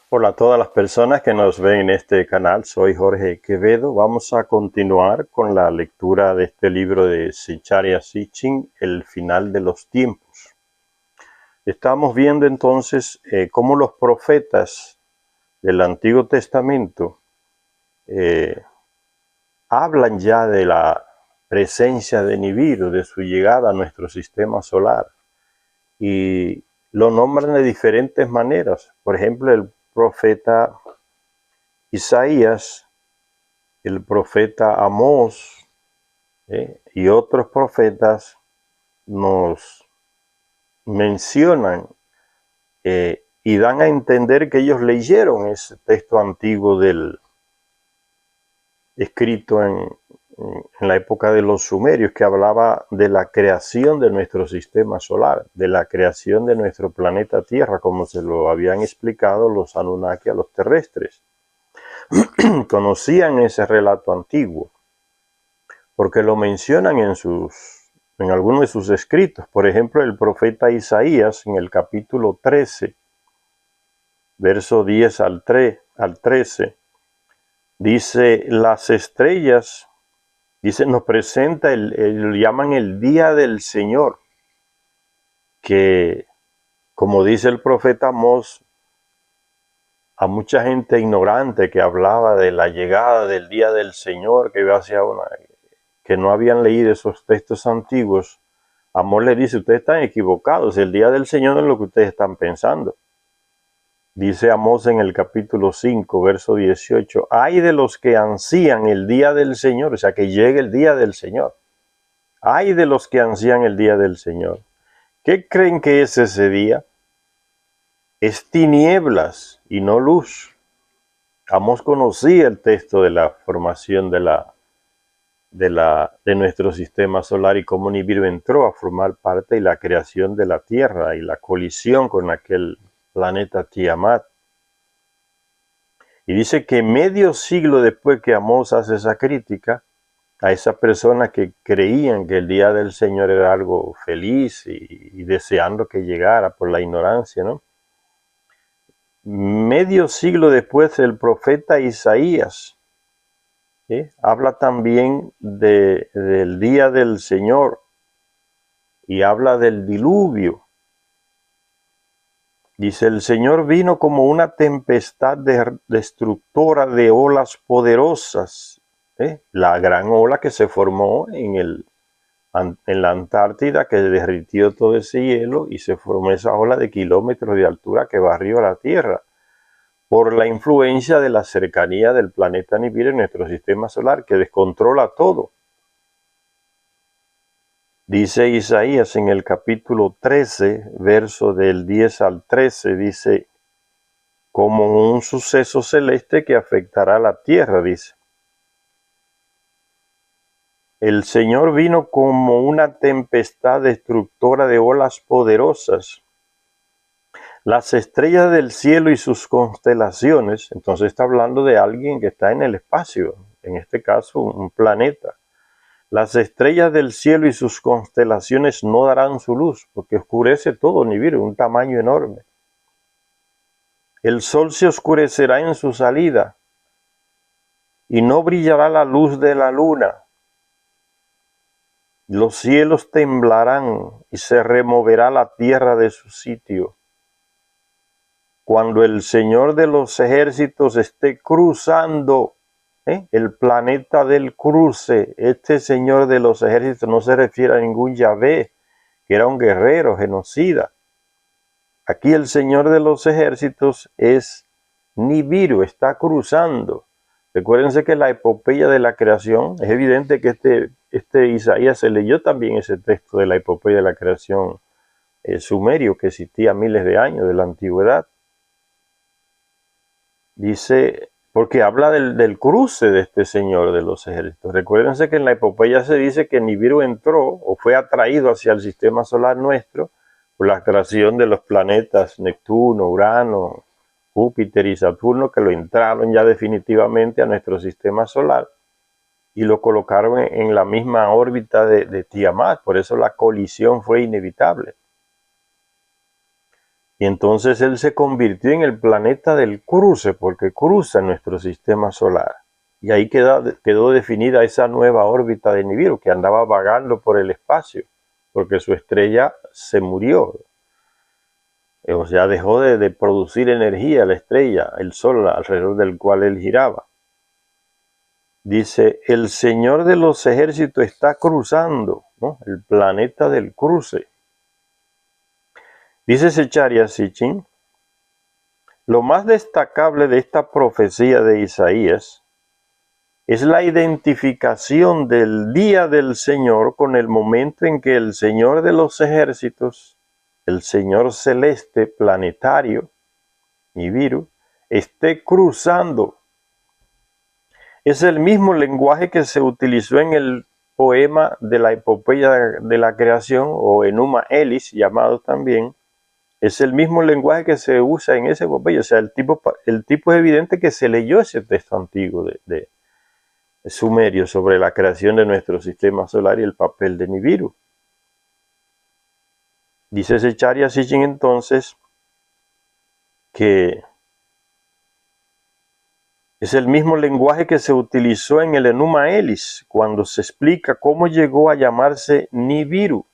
Hola a todas las personas que nos ven en este canal, soy Jorge Quevedo. Vamos a continuar con la lectura de este libro de Zecharia Sitchin, El final de los tiempos. Estamos viendo entonces cómo los profetas del Antiguo Testamento hablan ya de la presencia de Nibiru, de su llegada a nuestro sistema solar, y lo nombran de diferentes maneras. Por ejemplo, el profeta Isaías, el profeta Amós y otros profetas nos mencionan y dan a entender que ellos leyeron ese texto antiguo escrito en la época de los sumerios, que hablaba de la creación de nuestro sistema solar, de la creación de nuestro planeta Tierra, como se lo habían explicado los Anunnaki a los terrestres. Conocían ese relato antiguo, porque lo mencionan en algunos de sus escritos. Por ejemplo, el profeta Isaías, en el capítulo 13, verso 10 al 13, dice: las estrellas, dice, nos presenta, lo llaman el día del Señor, que, como dice el profeta Amós, a mucha gente ignorante que hablaba de la llegada del día del Señor, que no habían leído esos textos antiguos, Amós le dice: ustedes están equivocados, el día del Señor no es lo que ustedes están pensando. Dice Amós en el capítulo 5, verso 18, ay de los que ansían el día del Señor, o sea, que llegue el día del Señor. Ay de los que ansían el día del Señor. ¿Qué creen que es ese día? Es tinieblas y no luz. Amós conocía el texto de la formación de nuestro sistema solar y cómo Nibiru entró a formar parte de la creación de la Tierra y la colisión con aquel planeta Tiamat. Y dice que medio siglo después que Amós hace esa crítica a esas personas que creían que el día del Señor era algo feliz y deseando que llegara por la ignorancia, ¿no? Medio siglo después, el profeta Isaías habla también del día del Señor y habla del diluvio. Dice: el Señor vino como una tempestad destructora de olas poderosas. La gran ola que se formó en la Antártida, que derritió todo ese hielo y se formó esa ola de kilómetros de altura que barrió la Tierra por la influencia de la cercanía del planeta Nibiru en nuestro sistema solar, que descontrola todo. Dice Isaías en el capítulo 13, verso del 10 al 13, dice: como un suceso celeste que afectará a la tierra, dice. El Señor vino como una tempestad destructora de olas poderosas. Las estrellas del cielo y sus constelaciones, entonces está hablando de alguien que está en el espacio, en este caso un planeta. Las estrellas del cielo y sus constelaciones no darán su luz, porque oscurece todo Nibiru, un tamaño enorme. El sol se oscurecerá en su salida, y no brillará la luz de la luna. Los cielos temblarán y se removerá la tierra de su sitio. Cuando el Señor de los ejércitos esté cruzando el planeta del cruce, este Señor de los ejércitos no se refiere a ningún Yahvé, que era un guerrero genocida. Aquí el Señor de los ejércitos es Nibiru, está cruzando. Recuérdense que la epopeya de la creación, es evidente que este Isaías se leyó también ese texto de la epopeya de la creación sumerio, que existía miles de años de la antigüedad. Dice, porque habla del cruce de este Señor de los ejércitos. Recuérdense que en la epopeya se dice que Nibiru entró o fue atraído hacia el sistema solar nuestro por la creación de los planetas Neptuno, Urano, Júpiter y Saturno, que lo entraron ya definitivamente a nuestro sistema solar y lo colocaron en la misma órbita de Tiamat. Por eso la colisión fue inevitable. Y entonces él se convirtió en el planeta del cruce, porque cruza nuestro sistema solar. Y ahí quedó definida esa nueva órbita de Nibiru, que andaba vagando por el espacio, porque su estrella se murió. O sea, dejó de producir energía la estrella, el sol alrededor del cual él giraba. Dice, el Señor de los ejércitos está cruzando, ¿no? El planeta del cruce. Dice Zecharia Sitchin, lo más destacable de esta profecía de Isaías es la identificación del día del Señor con el momento en que el Señor de los ejércitos, el Señor celeste planetario, Nibiru, esté cruzando. Es el mismo lenguaje que se utilizó en el poema de la epopeya de la creación, o Enuma Elis, llamado también. Es el mismo lenguaje que se usa en ese epopeya. O sea, el tipo es evidente que se leyó ese texto antiguo de sumerio sobre la creación de nuestro sistema solar y el papel de Nibiru. Dice Zecharia Sitchin entonces que es el mismo lenguaje que se utilizó en el Enuma Elis cuando se explica cómo llegó a llamarse Nibiru,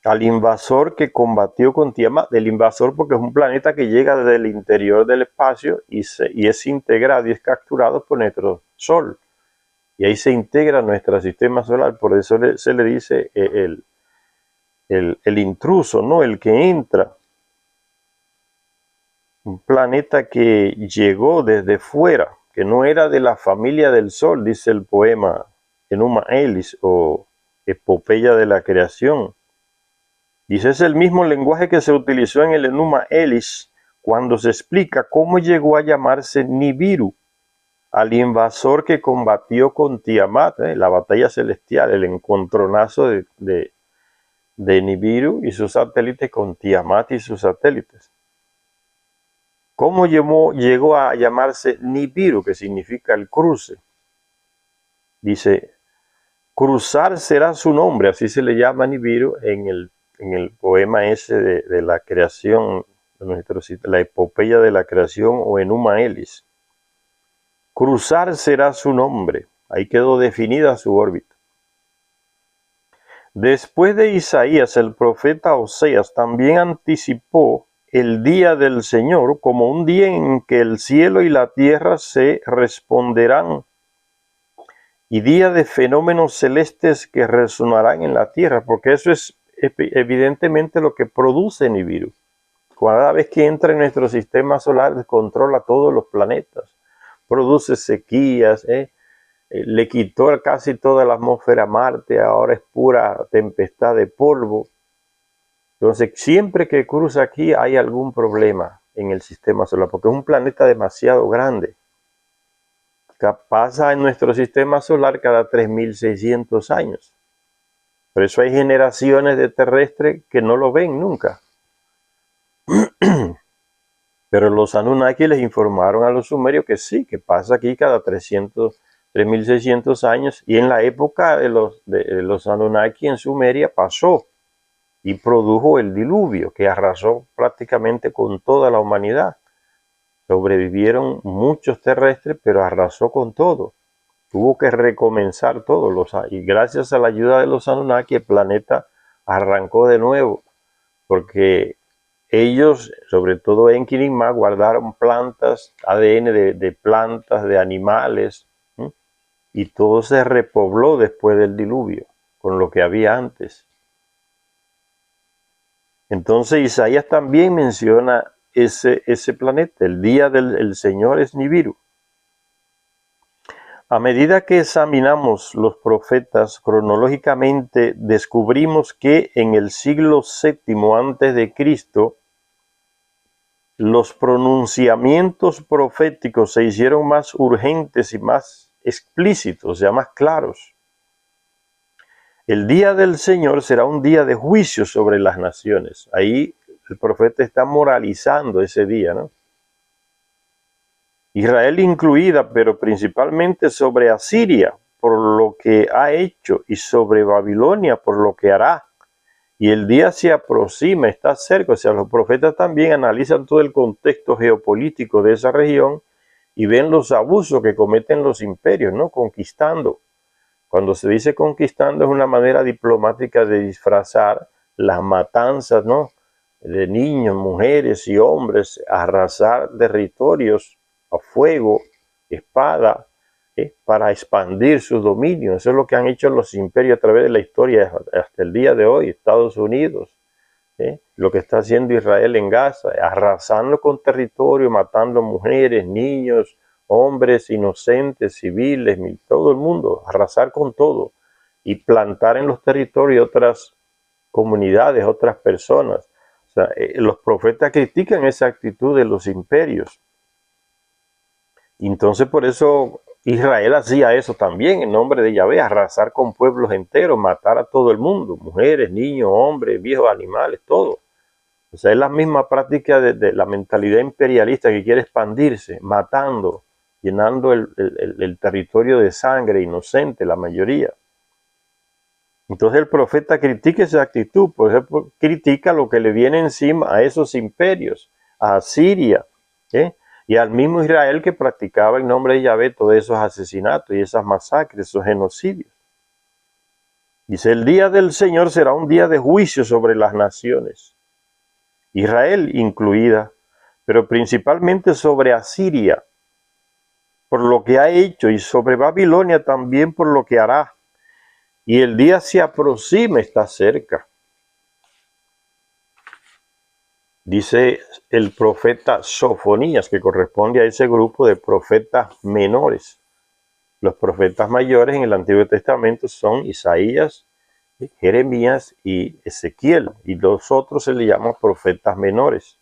al invasor que combatió con Tiamat. El invasor porque es un planeta que llega desde el interior del espacio y es integrado y es capturado por nuestro Sol. Y ahí se integra nuestro sistema solar, por eso se le dice el intruso, ¿no? El que entra. Un planeta que llegó desde fuera, que no era de la familia del Sol, dice el poema Enuma Elis o Epopeya de la Creación. Dice, es el mismo lenguaje que se utilizó en el Enuma Elis cuando se explica cómo llegó a llamarse Nibiru, al invasor que combatió con Tiamat, la batalla celestial, el encontronazo de Nibiru y sus satélites con Tiamat y sus satélites. ¿Cómo llegó a llamarse Nibiru, que significa el cruce? Dice, cruzar será su nombre, así se le llama Nibiru en el poema ese de la creación, la epopeya de la creación o Enuma Elis. Cruzar será su nombre, ahí quedó definida su órbita. Después de Isaías, el profeta Oseas también anticipó el día del Señor como un día en que el cielo y la tierra se responderán, y día de fenómenos celestes que resonarán en la tierra, porque eso es evidentemente lo que produce Nibiru. Cada vez que entra en nuestro sistema solar controla todos los planetas, produce sequías, le quitó casi toda la atmósfera a Marte, ahora es pura tempestad de polvo. Entonces, siempre que cruza aquí hay algún problema en el sistema solar, porque es un planeta demasiado grande. Pasa en nuestro sistema solar cada 3.600 años. Por eso hay generaciones de terrestres que no lo ven nunca. Pero los Anunnaki les informaron a los sumerios que sí, que pasa aquí cada 3.600 años, y en la época de los Anunnaki en Sumeria pasó y produjo el diluvio que arrasó prácticamente con toda la humanidad. Sobrevivieron muchos terrestres, pero arrasó con todo. Tuvo que recomenzar todo. Y gracias a la ayuda de los Anunnaki, el planeta arrancó de nuevo, porque ellos, sobre todo Enki y Ninmah, guardaron plantas, ADN de plantas, de animales, y todo se repobló después del diluvio, con lo que había antes. Entonces Isaías también menciona ese planeta, el día del Señor es Nibiru. A medida que examinamos los profetas cronológicamente, descubrimos que en el siglo VII a.C., los pronunciamientos proféticos se hicieron más urgentes y más explícitos, o sea, más claros. El día del Señor será un día de juicio sobre las naciones. Ahí el profeta está moralizando ese día, ¿no? Israel incluida, pero principalmente sobre Asiria, por lo que ha hecho, y sobre Babilonia, por lo que hará, y el día se aproxima, está cerca. O sea, los profetas también analizan todo el contexto geopolítico de esa región y ven los abusos que cometen los imperios, ¿no? Conquistando. Cuando se dice conquistando es una manera diplomática de disfrazar las matanzas, ¿no? De niños, mujeres y hombres, arrasar territorios a fuego, espada, para expandir sus dominios. Eso es lo que han hecho los imperios a través de la historia hasta el día de hoy. Estados Unidos, lo que está haciendo Israel en Gaza, arrasando con territorio, matando mujeres, niños, hombres inocentes, civiles, todo el mundo, arrasar con todo y plantar en los territorios otras comunidades, otras personas. O sea, los profetas critican esa actitud de los imperios. Y entonces por eso Israel hacía eso también en nombre de Yahvé, arrasar con pueblos enteros, matar a todo el mundo, mujeres, niños, hombres, viejos, animales, todo. O sea, es la misma práctica de la mentalidad imperialista que quiere expandirse, matando, llenando el territorio de sangre inocente, la mayoría. Entonces el profeta critica esa actitud, por ejemplo, critica lo que le viene encima a esos imperios, a Asiria, y al mismo Israel que practicaba en nombre de Yahvé todos esos asesinatos y esas masacres, esos genocidios. Dice, el día del Señor será un día de juicio sobre las naciones, Israel incluida, pero principalmente sobre Asiria, por lo que ha hecho, y sobre Babilonia también por lo que hará. Y el día se aproxima, está cerca. Dice el profeta Sofonías, que corresponde a ese grupo de profetas menores. Los profetas mayores en el Antiguo Testamento son Isaías, Jeremías y Ezequiel, y los otros se le llaman profetas menores.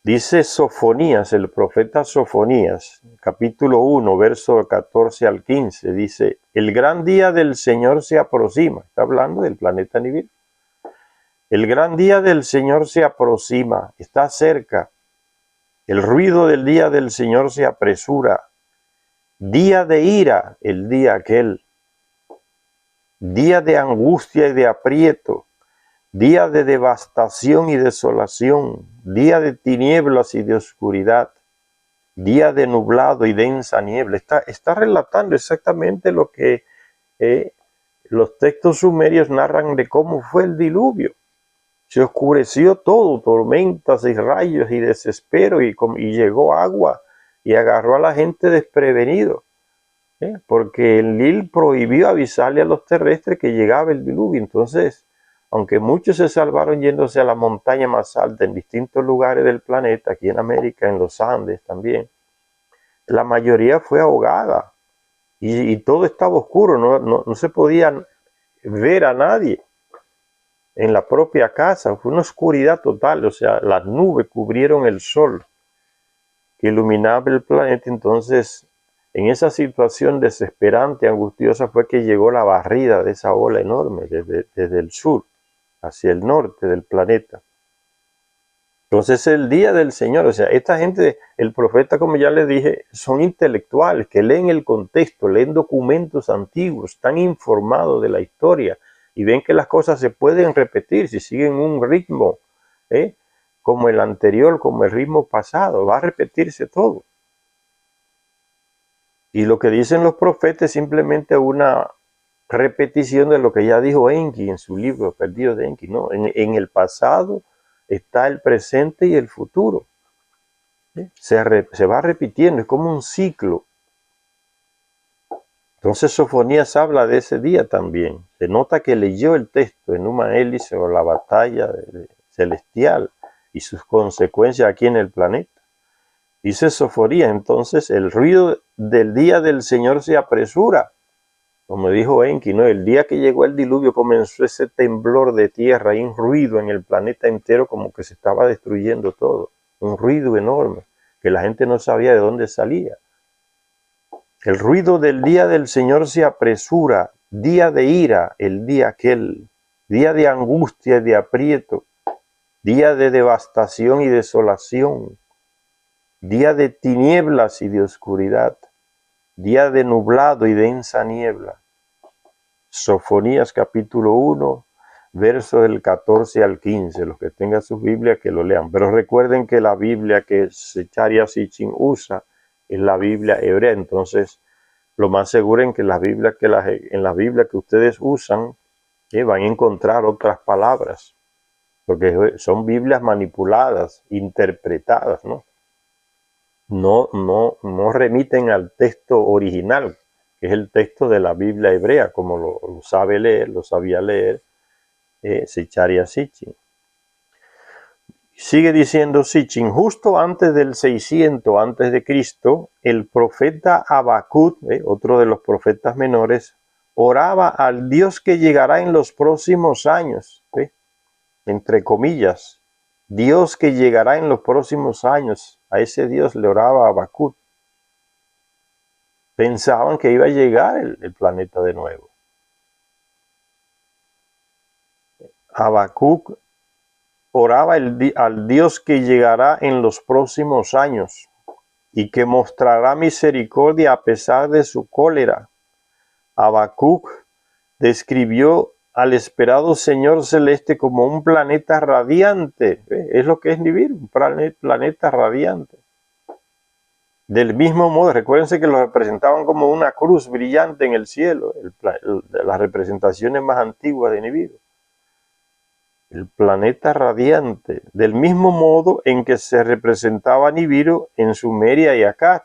Dice Sofonías, el profeta Sofonías, capítulo 1, verso 14 al 15, dice, el gran día del Señor se aproxima. Está hablando del planeta Nibiru. El gran día del Señor se aproxima, está cerca. El ruido del día del Señor se apresura. Día de ira, el día aquel. Día de angustia y de aprieto. Día de devastación y desolación, día de tinieblas y de oscuridad, día de nublado y densa niebla. Está relatando exactamente lo que los textos sumerios narran de cómo fue el diluvio. Se oscureció todo, tormentas y rayos y desespero, y llegó agua y agarró a la gente desprevenido, porque el Nil prohibió avisarle a los terrestres que llegaba el diluvio. Entonces, aunque muchos se salvaron yéndose a la montaña más alta en distintos lugares del planeta, aquí en América, en los Andes también, la mayoría fue ahogada y todo estaba oscuro, no se podía ver a nadie en la propia casa, fue una oscuridad total. O sea, las nubes cubrieron el sol que iluminaba el planeta. Entonces, en esa situación desesperante, angustiosa, fue que llegó la barrida de esa ola enorme desde el sur hacia el norte del planeta. Entonces el día del Señor, o sea, esta gente, el profeta, como ya les dije, son intelectuales que leen el contexto, leen documentos antiguos, están informados de la historia y ven que las cosas se pueden repetir si siguen un ritmo, como el anterior, como el ritmo pasado, va a repetirse todo. Y lo que dicen los profetas es simplemente una repetición de lo que ya dijo Enki en su libro Perdidos de Enki, ¿no? En el pasado está el presente y el futuro. Se va repitiendo, es como un ciclo. Entonces Sofonías habla de ese día también. Se nota que leyó el texto en Numa Elis sobre la batalla celestial y sus consecuencias aquí en el planeta. Dice Sofonías, entonces, el ruido del día del Señor se apresura. Como dijo Enki, ¿no? El día que llegó el diluvio comenzó ese temblor de tierra y un ruido en el planeta entero, como que se estaba destruyendo todo. Un ruido enorme, que la gente no sabía de dónde salía. El ruido del día del Señor se apresura, día de ira, el día aquel, día de angustia y de aprieto, día de devastación y desolación, día de tinieblas y de oscuridad, día de nublado y densa niebla. Sofonías capítulo 1, versos del 14 al 15. Los que tengan sus Biblias que lo lean. Pero recuerden que la Biblia que Zecharia Sitchin usa es la Biblia hebrea. Entonces, lo más seguro es que en las Biblias que ustedes usan van a encontrar otras palabras. Porque son Biblias manipuladas, interpretadas, ¿no? No remiten al texto original, que es el texto de la Biblia hebrea, como lo sabe leer, lo sabía leer Zecharia Sitchin. Sigue diciendo Sitchin, justo antes del 600 antes de Cristo, el profeta Habacuc, otro de los profetas menores, oraba al Dios que llegará en los próximos años, entre comillas, Dios que llegará en los próximos años. A ese Dios le oraba Habacuc. Pensaban que iba a llegar el planeta de nuevo. Habacuc oraba al Dios que llegará en los próximos años y que mostrará misericordia a pesar de su cólera. Habacuc describió al esperado Señor Celeste como un planeta radiante. Es lo que es Nibiru, un planeta radiante. Del mismo modo, recuérdense que lo representaban como una cruz brillante en el cielo, las representaciones más antiguas de Nibiru. El planeta radiante, del mismo modo en que se representaba Nibiru en Sumeria y Akkad,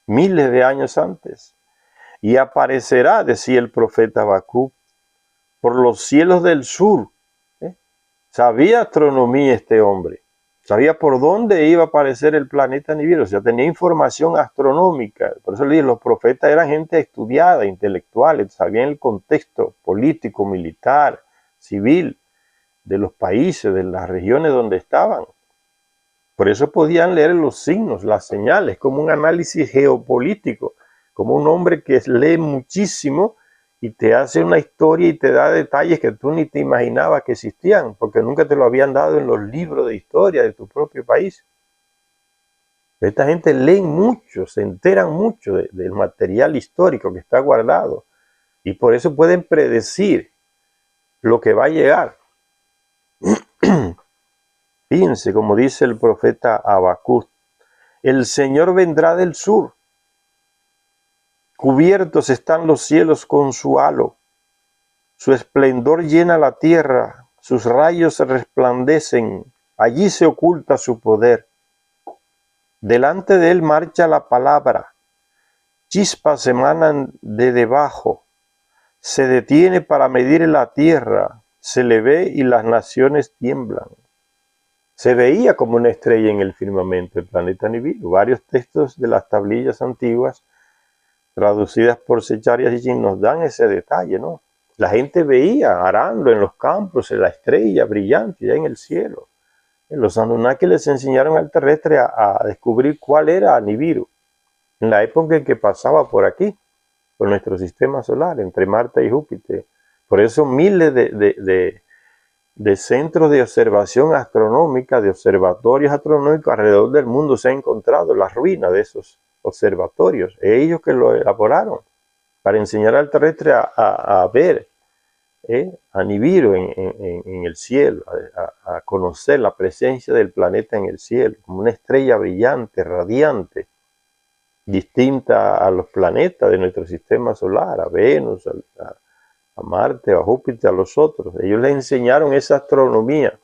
miles de años antes. Y aparecerá, decía el profeta Habacuc, por los cielos del sur. Sabía astronomía este hombre, sabía por dónde iba a aparecer el planeta Nibiru, o sea, tenía información astronómica. Por eso le dije, los profetas eran gente estudiada, intelectuales, sabían el contexto político, militar, civil, de los países, de las regiones donde estaban. Por eso podían leer los signos, las señales, como un análisis geopolítico, como un hombre que lee muchísimo y te hace una historia y te da detalles que tú ni te imaginabas que existían, porque nunca te lo habían dado en los libros de historia de tu propio país. Esta gente lee mucho, se enteran mucho del material histórico que está guardado y por eso pueden predecir lo que va a llegar. Fíjense, como dice el profeta Habacuc, el Señor vendrá del sur, cubiertos están los cielos con su halo, su esplendor llena la tierra, sus rayos resplandecen, allí se oculta su poder. Delante de él marcha la palabra, chispas emanan de debajo, se detiene para medir la tierra, se le ve y las naciones tiemblan. Se veía como una estrella en el firmamento el planeta Nibiru. Varios textos de las tablillas antiguas traducidas por Zecharia Sitchin nos dan ese detalle, ¿no? La gente veía arando en los campos la estrella brillante ya en el cielo. Los Anunnaki les enseñaron al terrestre a descubrir cuál era Nibiru en la época en que pasaba por aquí, por nuestro sistema solar, entre Marte y Júpiter. Por eso miles de centros de observación astronómica, de observatorios astronómicos alrededor del mundo se han encontrado las ruinas de esos observatorios. Ellos que lo elaboraron para enseñar al terrestre a ver a Nibiru en el cielo, a conocer la presencia del planeta en el cielo, como una estrella brillante, radiante, distinta a los planetas de nuestro sistema solar, a Venus, a Marte, a Júpiter, a los otros. Ellos les enseñaron esa astronomía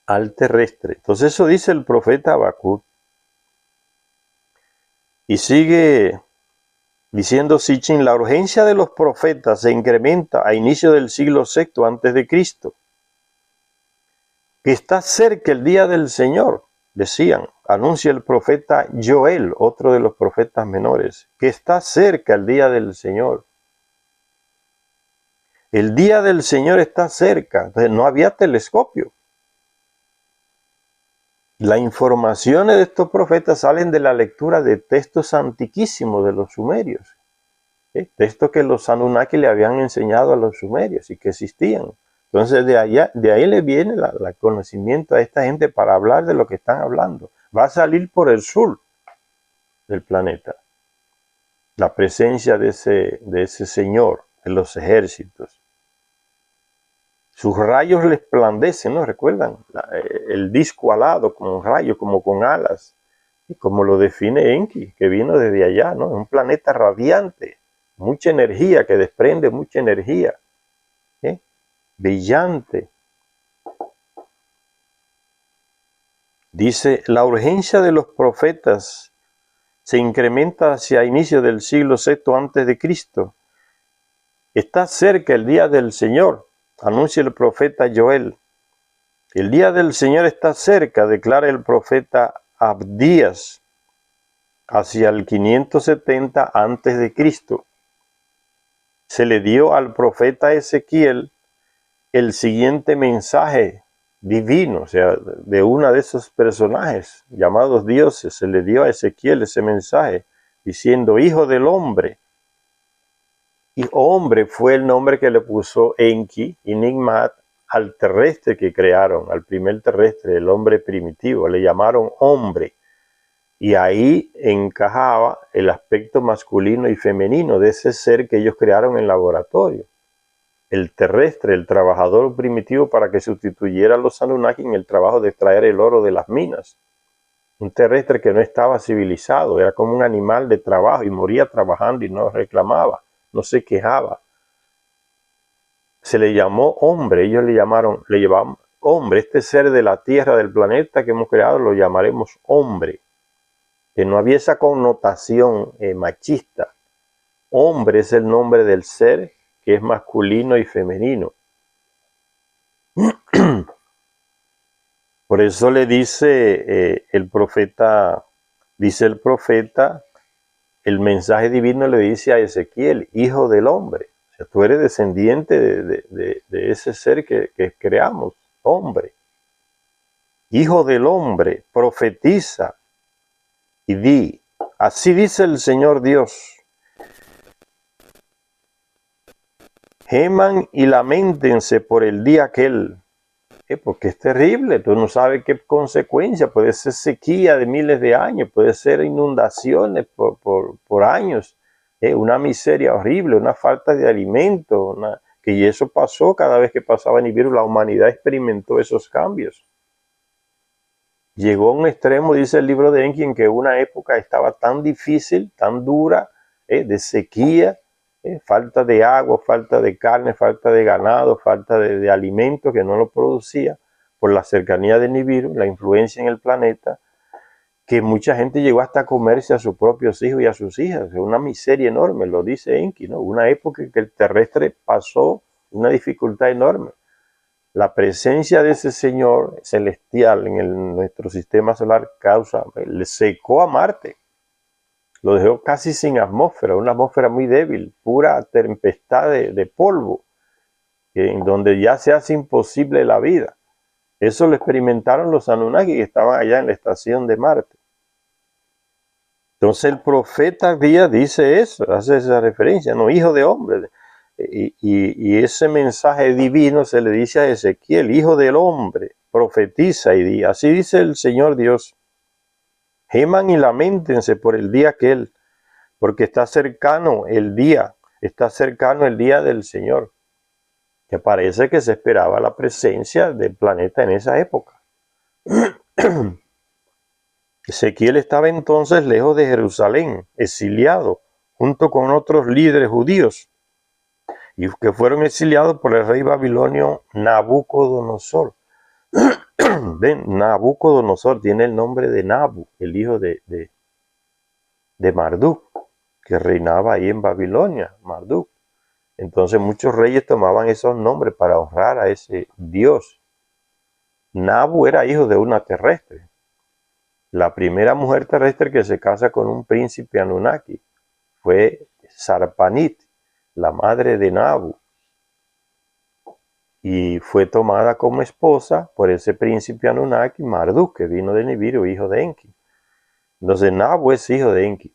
al terrestre. Entonces eso dice el profeta Habacuc. Y sigue diciendo Sitchin, la urgencia de los profetas se incrementa a inicio del siglo VI antes de Cristo. Que está cerca el día del Señor, decían, anuncia el profeta Joel, otro de los profetas menores, que está cerca el día del Señor. El día del Señor está cerca, entonces no había telescopio. Las informaciones de estos profetas salen de la lectura de textos antiquísimos de los sumerios, textos que los Anunnaki le habían enseñado a los sumerios y que existían. Entonces de ahí le viene el conocimiento a esta gente para hablar de lo que están hablando. Va a salir por el sur del planeta la presencia de ese Señor de los ejércitos. Sus rayos resplandecen, ¿no? ¿Recuerdan? El disco alado como un rayo, como con alas. Y como lo define Enki, que vino desde allá, ¿no? Es un planeta radiante, mucha energía, que desprende mucha energía, ¿eh? Brillante. Dice, la urgencia de los profetas se incrementa hacia inicio del siglo VI antes de Cristo. Está cerca el día del Señor, anuncia el profeta Joel. El día del Señor está cerca, declara el profeta Abdías, hacia el 570 antes de Cristo. Se le dio al profeta Ezequiel el siguiente mensaje divino, o sea, de uno de esos personajes llamados dioses. Se le dio a Ezequiel ese mensaje diciendo, hijo del hombre. Y hombre fue el nombre que le puso Enki y Nigmat al terrestre que crearon, al primer terrestre, el hombre primitivo. Le llamaron hombre. Y ahí encajaba el aspecto masculino y femenino de ese ser que ellos crearon en laboratorio. El terrestre, el trabajador primitivo, para que sustituyera a los Anunnaki en el trabajo de extraer el oro de las minas. Un terrestre que no estaba civilizado, era como un animal de trabajo y moría trabajando y no reclamaba, no se quejaba. Se le llamó hombre, ellos le llamaban hombre, este ser de la tierra, del planeta que hemos creado, lo llamaremos hombre. Que no había esa connotación machista. Hombre es el nombre del ser que es masculino y femenino. Por eso le dice el profeta, el mensaje divino le dice a Ezequiel, hijo del hombre. O sea, tú eres descendiente de ese ser que creamos, hombre. Hijo del hombre, profetiza y di, así dice el Señor Dios. Geman y lamentense por el día aquel, porque es terrible, tú no sabes qué consecuencia, puede ser sequía de miles de años, puede ser inundaciones por años, una miseria horrible, una falta de alimento, que eso pasó cada vez que pasaba Nibiru, la humanidad experimentó esos cambios. Llegó a un extremo, dice el libro de Enki, en que una época estaba tan difícil, tan dura, de sequía, falta de agua, falta de carne, falta de ganado, falta de alimento que no lo producía por la cercanía de Nibiru, la influencia en el planeta, que mucha gente llegó hasta comerse a sus propios hijos y a sus hijas. Una miseria enorme, lo dice Enki, ¿no? Una época en que el terrestre pasó una dificultad enorme. La presencia de ese Señor celestial en nuestro sistema solar le secó a Marte. Lo dejó casi sin atmósfera, una atmósfera muy débil, pura tempestad de polvo, en donde ya se hace imposible la vida. Eso lo experimentaron los Anunnaki que estaban allá en la estación de Marte. Entonces el profeta Díaz dice eso, hace esa referencia, no, hijo de hombre. Y ese mensaje divino se le dice a Ezequiel, hijo del hombre, profetiza y di, así dice el Señor Dios. Geman y lamentense por el día aquel, porque está cercano el día del Señor, que parece que se esperaba la presencia del planeta en esa época. Ezequiel estaba entonces lejos de Jerusalén, exiliado, junto con otros líderes judíos, y que fueron exiliados por el rey babilonio Nabucodonosor. Ven, Nabucodonosor tiene el nombre de Nabu, el hijo de Marduk, que reinaba ahí en Babilonia, Marduk. Entonces muchos reyes tomaban esos nombres para honrar a ese dios. Nabu era hijo de una terrestre. La primera mujer terrestre que se casa con un príncipe Anunnaki fue Sarpanit, la madre de Nabu. Y fue tomada como esposa por ese príncipe Anunnaki, Marduk, que vino de Nibiru, hijo de Enki. Entonces Nabu es hijo de Enki.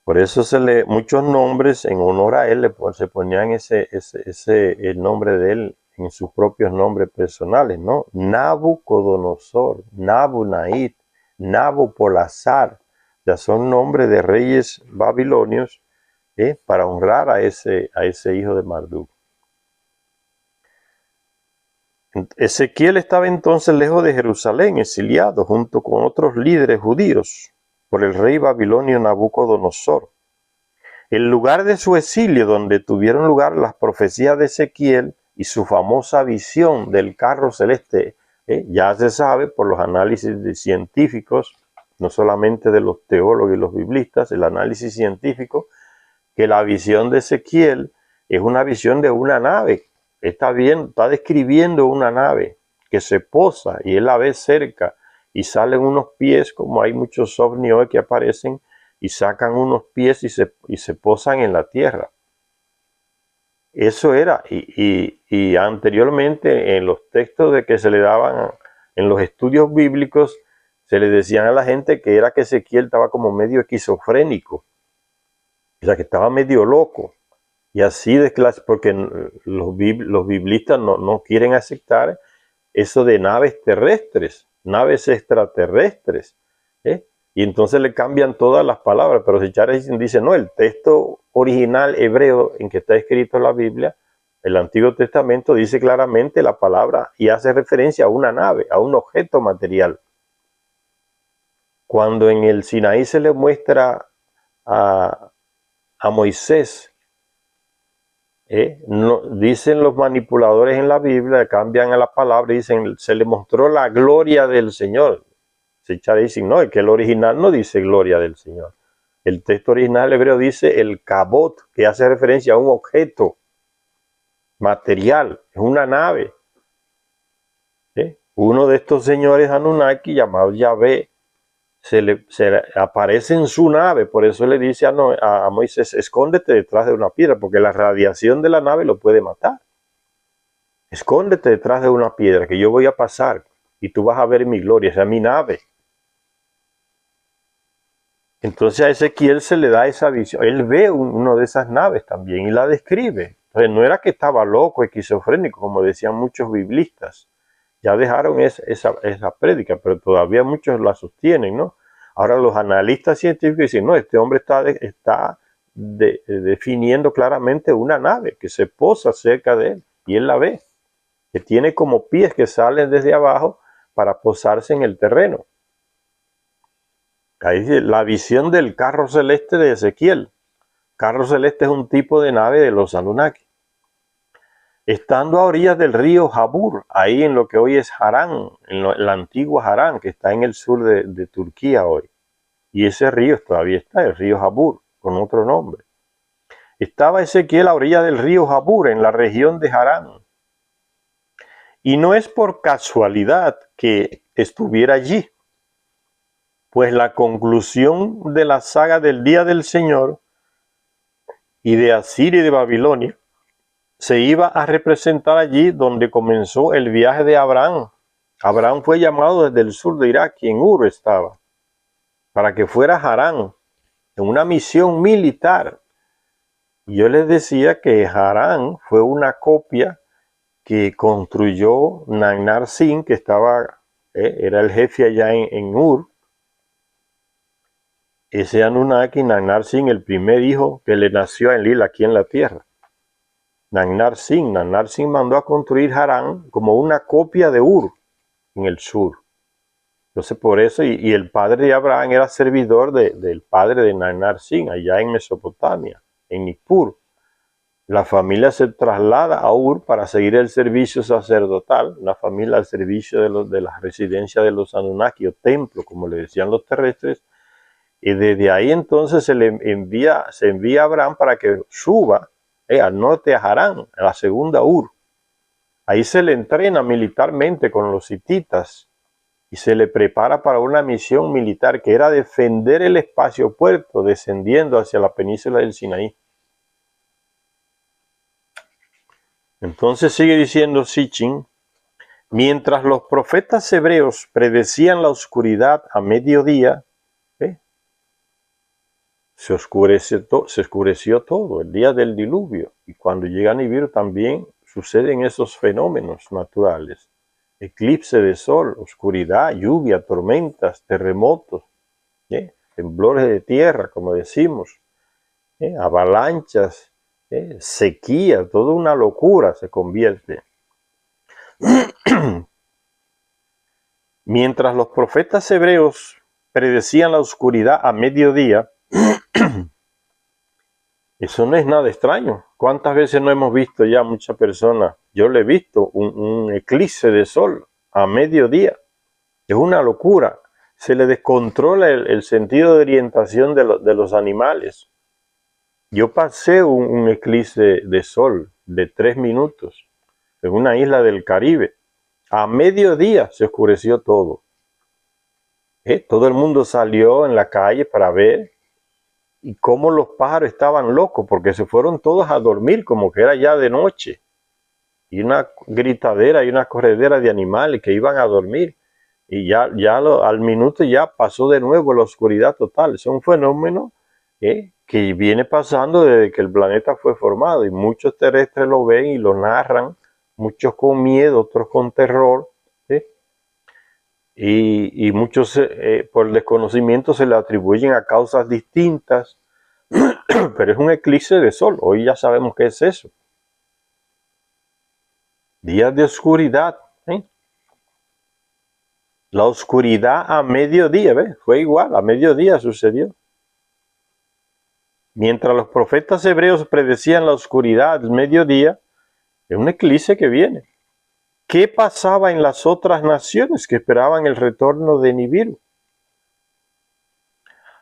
Por eso muchos nombres en honor a él se ponían el nombre de él en sus propios nombres personales, ¿no? Nabucodonosor, Nabu-Nait, Nabopolassar, ya son nombres de reyes babilonios para honrar a ese hijo de Marduk. Ezequiel estaba entonces lejos de Jerusalén, exiliado junto con otros líderes judíos por el rey babilonio Nabucodonosor. El lugar de su exilio, donde tuvieron lugar las profecías de Ezequiel y su famosa visión del carro celeste, ya se sabe por los análisis de científicos, no solamente de los teólogos y los biblistas, el análisis científico, que la visión de Ezequiel es una visión de una nave. Está describiendo una nave que se posa y él la ve cerca y salen unos pies, como hay muchos ovnis hoy que aparecen, y sacan unos pies y se posan en la tierra. Eso era, y anteriormente en los textos de que se le daban, en los estudios bíblicos, se le decían a la gente que era que Ezequiel estaba como medio esquizofrénico, o sea que estaba medio loco. Y así de clase, porque los biblistas no quieren aceptar eso de naves terrestres, naves extraterrestres, ¿eh? Y entonces le cambian todas las palabras, pero si Charles dice, no, el texto original hebreo en que está escrito la Biblia, el Antiguo Testamento dice claramente la palabra y hace referencia a una nave, a un objeto material. Cuando en el Sinaí se le muestra a Moisés, no, dicen los manipuladores en la Biblia, cambian a la palabra y dicen, se le mostró la gloria del Señor. Se dicen, no, es que el original no dice gloria del Señor. El texto original hebreo dice el kabot, que hace referencia a un objeto material, es una nave. Uno de estos señores Anunnaki, llamado Yahvé, se le aparece en su nave, por eso le dice a Moisés, escóndete detrás de una piedra, porque la radiación de la nave lo puede matar. Escóndete detrás de una piedra, que yo voy a pasar, y tú vas a ver mi gloria, esa es mi nave. Entonces a Ezequiel se le da esa visión, él ve una de esas naves también, y la describe. Entonces no era que estaba loco, esquizofrénico, como decían muchos biblistas. Ya dejaron esa prédica, pero todavía muchos la sostienen, ¿no? Ahora los analistas científicos dicen, no, este hombre está definiendo claramente una nave que se posa cerca de él, y él la ve, que tiene como pies que salen desde abajo para posarse en el terreno. Ahí dice, la visión del carro celeste de Ezequiel. Carro celeste es un tipo de nave de los Anunnaki. Estando a orillas del río Jabur, ahí en lo que hoy es Harán, en la antigua Harán, que está en el sur de Turquía hoy. Y ese río todavía está, el río Jabur, con otro nombre. Estaba Ezequiel a orillas del río Jabur, en la región de Harán. Y no es por casualidad que estuviera allí, pues la conclusión de la saga del Día del Señor y de Asiria y de Babilonia se iba a representar allí donde comenzó el viaje de Abraham. Abraham fue llamado desde el sur de Irak, y en Ur estaba, para que fuera a Harán, en una misión militar. Y yo les decía que Harán fue una copia que construyó Nagnar Sin, que era el jefe allá en Ur. Ese Anunnaki, Nagnar Sin, el primer hijo que le nació a Enlil aquí en la tierra. Nagnar Sin mandó a construir Harán como una copia de Ur en el sur. Entonces por eso, y el padre de Abraham era servidor del padre de Nagnar Sin, allá en Mesopotamia, en Nippur. La familia se traslada a Ur para seguir el servicio sacerdotal, una familia al servicio de la residencia de los Anunnaki, o templo, como le decían los terrestres. Y desde ahí entonces se envía a Abraham para que suba al norte a Harán, a la segunda Ur. Ahí se le entrena militarmente con los hititas y se le prepara para una misión militar que era defender el espacio puerto descendiendo hacia la península del Sinaí. Entonces sigue diciendo Sitchin, mientras los profetas hebreos predecían la oscuridad a mediodía, se oscureció todo, el día del diluvio. Y cuando llega a Nibiru también suceden esos fenómenos naturales. Eclipse de sol, oscuridad, lluvia, tormentas, terremotos, temblores de tierra, como decimos, avalanchas, sequía, toda una locura se convierte. Mientras los profetas hebreos predecían la oscuridad a mediodía, eso no es nada extraño. ¿Cuántas veces no hemos visto ya muchas personas? Yo le he visto un eclipse de sol a mediodía. Es una locura. Se le descontrola el sentido de orientación de los animales. Yo pasé un eclipse de sol de 3 minutos en una isla del Caribe. A mediodía se oscureció todo. Todo el mundo salió en la calle para ver y cómo los pájaros estaban locos porque se fueron todos a dormir como que era ya de noche. Y una gritadera y una corredera de animales que iban a dormir. Y al minuto ya pasó de nuevo la oscuridad total. Es un fenómeno que viene pasando desde que el planeta fue formado y muchos terrestres lo ven y lo narran, muchos con miedo, otros con terror, y muchos por desconocimiento se le atribuyen a causas distintas, pero es un eclipse de sol. Hoy ya sabemos qué es eso. Días de oscuridad. La oscuridad a mediodía, ¿ves? Fue igual, a mediodía sucedió. Mientras los profetas hebreos predecían la oscuridad al mediodía, es un eclipse que viene. ¿Qué pasaba en las otras naciones que esperaban el retorno de Nibiru?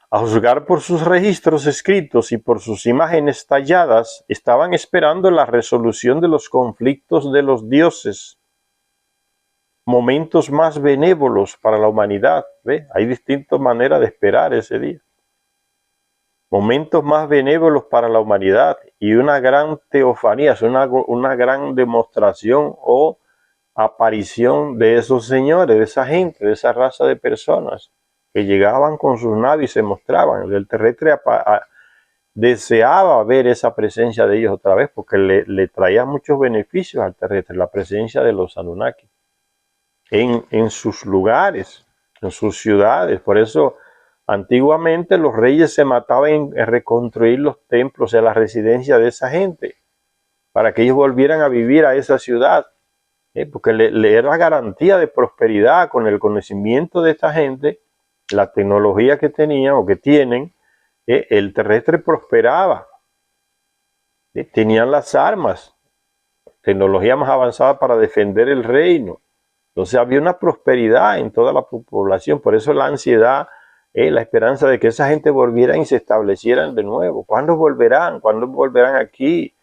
A juzgar por sus registros escritos y por sus imágenes talladas, estaban esperando la resolución de los conflictos de los dioses, momentos más benévolos para la humanidad. ¿Ve? Hay distintas maneras de esperar ese día. Momentos más benévolos para la humanidad y una gran teofanía, una gran demostración o aparición de esos señores, de esa gente, de esa raza de personas que llegaban con sus naves y se mostraban. El terrestre deseaba ver esa presencia de ellos otra vez porque le traía muchos beneficios al terrestre, la presencia de los Anunnaki en sus lugares, en sus ciudades. Por eso antiguamente los reyes se mataban en reconstruir los templos, o sea, la residencia de esa gente, para que ellos volvieran a vivir a esa ciudad, porque le era garantía de prosperidad con el conocimiento de esta gente, la tecnología que tenían o que tienen, el terrestre prosperaba, tenían las armas, tecnología más avanzada para defender el reino. Entonces había una prosperidad en toda la población, por eso la ansiedad, la esperanza de que esa gente volviera y se establecieran de nuevo. ¿Cuándo volverán? ¿Cuándo volverán aquí?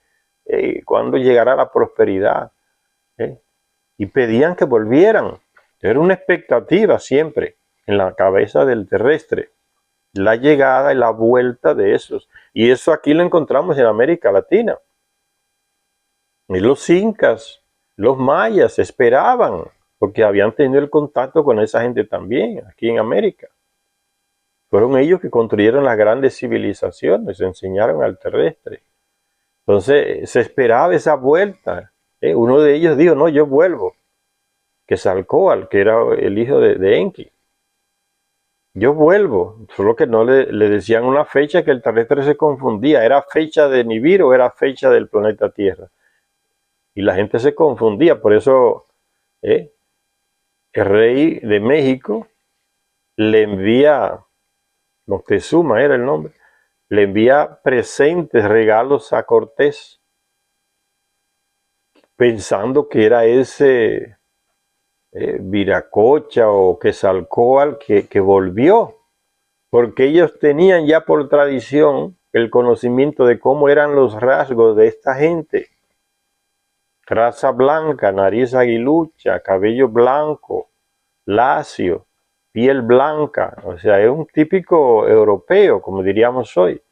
¿Cuándo llegará la prosperidad? Y pedían que volvieran. Era una expectativa siempre en la cabeza del terrestre, la llegada y la vuelta de esos. Y eso aquí lo encontramos en América Latina. Y los incas, los mayas esperaban, porque habían tenido el contacto con esa gente también, aquí en América. Fueron ellos que construyeron las grandes civilizaciones, enseñaron al terrestre. Entonces se esperaba esa vuelta. Uno de ellos dijo, no, yo vuelvo. Quetzalcóatl, que era el hijo de Enki. Yo vuelvo, solo que no le decían una fecha que el terrestre se confundía. ¿Era fecha de Nibiru o era fecha del planeta Tierra? Y la gente se confundía, por eso el rey de México le envía, Moctezuma era el nombre, le envía presentes, regalos a Cortés, pensando que era ese Viracocha o Quetzalcóatl que volvió, porque ellos tenían ya por tradición el conocimiento de cómo eran los rasgos de esta gente. Raza blanca, nariz aguilucha, cabello blanco, lacio, piel blanca, o sea, es un típico europeo, como diríamos hoy.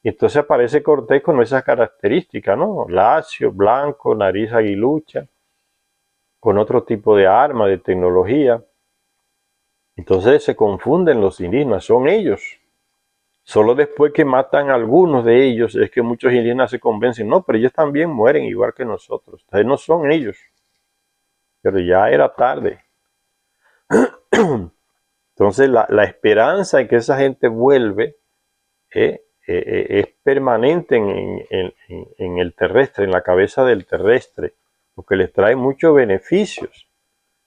Y entonces aparece Cortés con esas características, ¿no? Lacio, blanco, nariz aguilucha, con otro tipo de arma, de tecnología. Entonces se confunden los indígenas, son ellos. Solo después que matan a algunos de ellos es que muchos indígenas se convencen, no, pero ellos también mueren igual que nosotros. Entonces no son ellos. Pero ya era tarde. Entonces la esperanza en que esa gente vuelve es permanente en el terrestre, en la cabeza del terrestre, porque les trae muchos beneficios.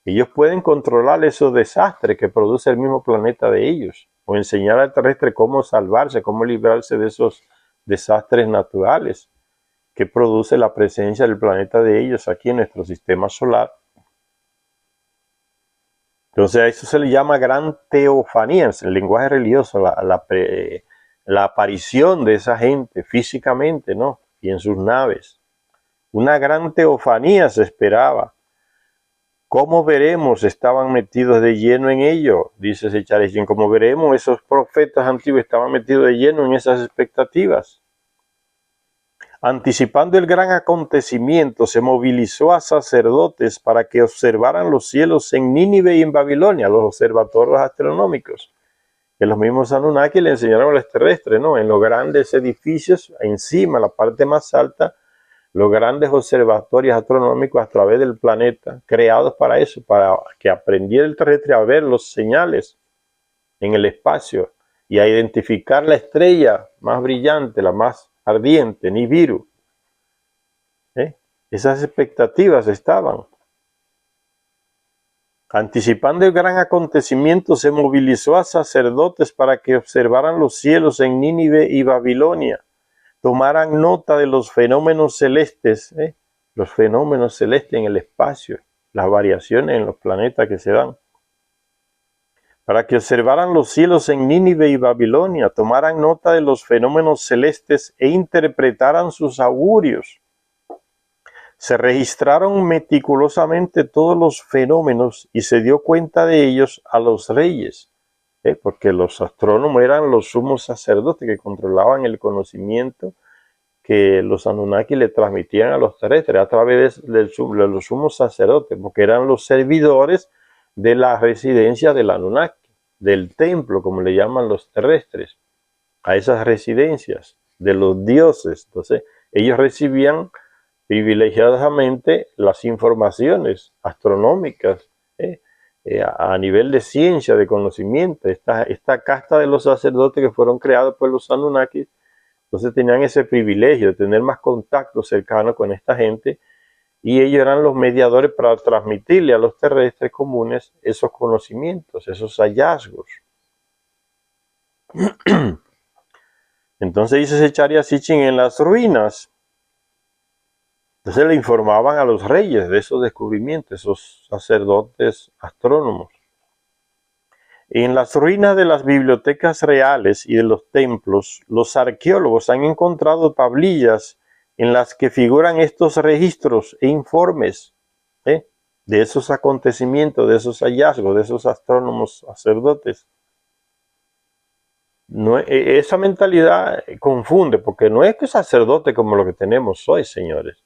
Ellos pueden controlar esos desastres que produce el mismo planeta de ellos, o enseñar al terrestre cómo salvarse, cómo librarse de esos desastres naturales que produce la presencia del planeta de ellos aquí en nuestro sistema solar. Entonces a eso se le llama gran teofanía, en el lenguaje religioso, la aparición de esa gente físicamente, ¿no? Y en sus naves. Una gran teofanía se esperaba. ¿Cómo veremos? Estaban metidos de lleno en ello, dice Secharesian. Como veremos, esos profetas antiguos estaban metidos de lleno en esas expectativas. Anticipando el gran acontecimiento, se movilizó a sacerdotes para que observaran los cielos en Nínive y en Babilonia, los observatorios astronómicos. Que los mismos Anunnaki le enseñaron a los terrestres, ¿no? En los grandes edificios, encima, la parte más alta, los grandes observatorios astronómicos a través del planeta, creados para eso, para que aprendiera el terrestre a ver los señales en el espacio y a identificar la estrella más brillante, la más ardiente, Nibiru. Esas expectativas estaban. Anticipando el gran acontecimiento, se movilizó a sacerdotes para que observaran los cielos en Nínive y Babilonia, tomaran nota de los fenómenos celestes, los fenómenos celestes en el espacio, las variaciones en los planetas que se dan, para que observaran los cielos en Nínive y Babilonia, tomaran nota de los fenómenos celestes e interpretaran sus augurios. Se registraron meticulosamente todos los fenómenos y se dio cuenta de ellos a los reyes, porque los astrónomos eran los sumos sacerdotes que controlaban el conocimiento que los Anunnaki le transmitían a los terrestres a través de los sumos sacerdotes, porque eran los servidores de la residencia del Anunnaki, del templo, como le llaman los terrestres, a esas residencias de los dioses. Entonces, ellos recibían privilegiadamente las informaciones astronómicas a nivel de ciencia, de conocimiento. Esta casta de los sacerdotes que fueron creados por los Anunnaki, entonces tenían ese privilegio de tener más contacto cercano con esta gente, y ellos eran los mediadores para transmitirle a los terrestres comunes esos conocimientos, esos hallazgos. Entonces dice Zecharia Sitchin, en las ruinas, entonces le informaban a los reyes de esos descubrimientos, esos sacerdotes astrónomos. En las ruinas de las bibliotecas reales y de los templos, los arqueólogos han encontrado tablillas en las que figuran estos registros e informes de esos acontecimientos, de esos hallazgos, de esos astrónomos sacerdotes. No, esa mentalidad confunde, porque no es que sacerdote como lo que tenemos hoy, señores.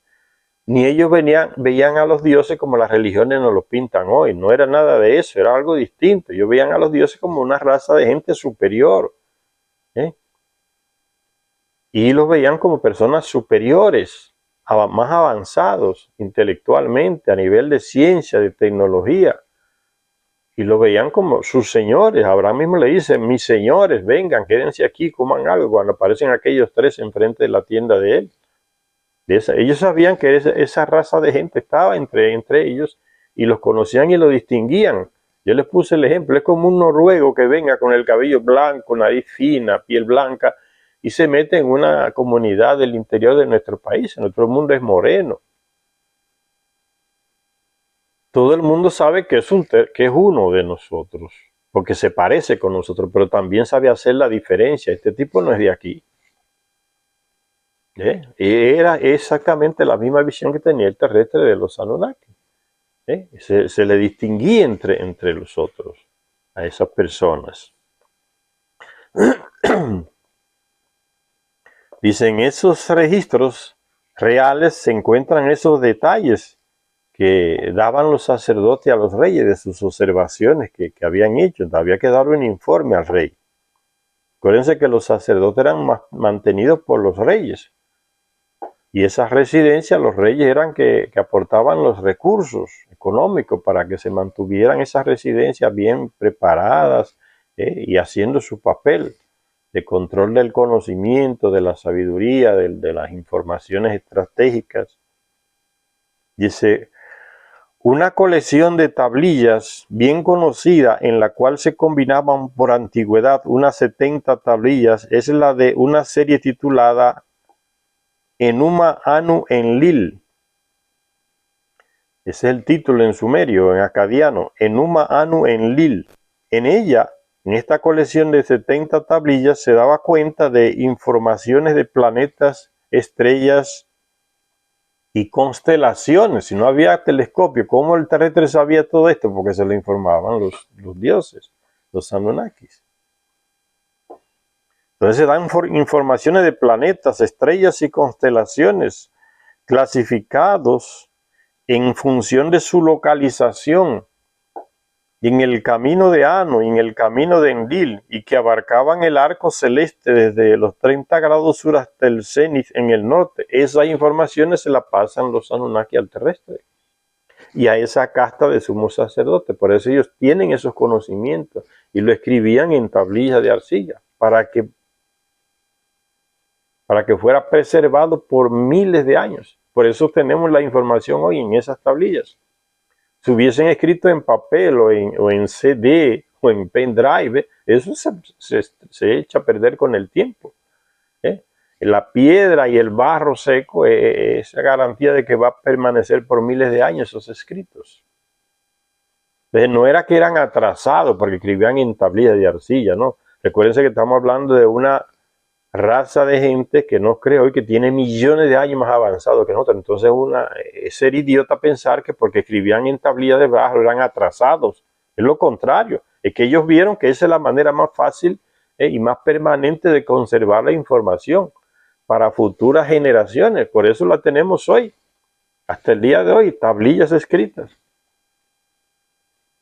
Ni ellos veían a los dioses como las religiones nos lo pintan hoy. No era nada de eso, era algo distinto. Ellos veían a los dioses como una raza de gente superior. Y los veían como personas superiores, más avanzados intelectualmente, a nivel de ciencia, de tecnología. Y los veían como sus señores. Abraham mismo le dice, mis señores, vengan, quédense aquí, coman algo. Cuando aparecen aquellos tres enfrente de la tienda de él. Ellos sabían que esa raza de gente estaba entre ellos y los conocían y lo distinguían. Yo les puse el ejemplo, es como un noruego que venga con el cabello blanco, nariz fina, piel blanca y se mete en una comunidad del interior de nuestro país. Nuestro mundo es moreno. Todo el mundo sabe que es uno de nosotros, porque se parece con nosotros, pero también sabe hacer la diferencia. Este tipo no es de aquí. Era exactamente la misma visión que tenía el terrestre de los Anunnaki. Se le distinguía entre los otros, a esas personas. Dicen, esos registros reales se encuentran esos detalles que daban los sacerdotes a los reyes de sus observaciones que habían hecho. Había que dar un informe al rey. Acuérdense que los sacerdotes eran mantenidos por los reyes. Y esas residencias, los reyes eran que aportaban los recursos económicos para que se mantuvieran esas residencias bien preparadas y haciendo su papel de control del conocimiento, de la sabiduría, de las informaciones estratégicas. Dice, Una colección de tablillas bien conocida en la cual se combinaban por antigüedad unas 70 tablillas es la de una serie titulada Enuma Anu Enlil. Ese es el título en sumerio, en acadiano, Enuma Anu Enlil. En ella, en esta colección de 70 tablillas, se daba cuenta de informaciones de planetas, estrellas y constelaciones. Si no había telescopio, ¿cómo el terrestre sabía todo esto? Porque se lo informaban los dioses, los Anunnakis. Entonces se dan informaciones de planetas, estrellas y constelaciones clasificados en función de su localización, y en el camino de Anu y en el camino de Enlil, y que abarcaban el arco celeste desde los 30 grados sur hasta el cenit en el norte. Esas informaciones se las pasan los Anunnaki al terrestre y a esa casta de sumos sacerdotes. Por eso ellos tienen esos conocimientos y lo escribían en tablillas de arcilla para que fuera preservado por miles de años. Por eso tenemos la información hoy en esas tablillas. Si hubiesen escrito en papel o en CD o en pendrive, eso se echa a perder con el tiempo. La piedra y el barro seco es esa garantía de que va a permanecer por miles de años esos escritos. Entonces, no era que eran atrasados porque escribían en tablillas de arcilla, ¿no? Recuérdense que estamos hablando de una raza de gente que no cree hoy que tiene millones de años más avanzado que nosotros. Entonces es ser idiota pensar que porque escribían en tablillas de barro eran atrasados. Es lo contrario, es que ellos vieron que esa es la manera más fácil y más permanente de conservar la información para futuras generaciones. Por eso la tenemos hoy, hasta el día de hoy, tablillas escritas.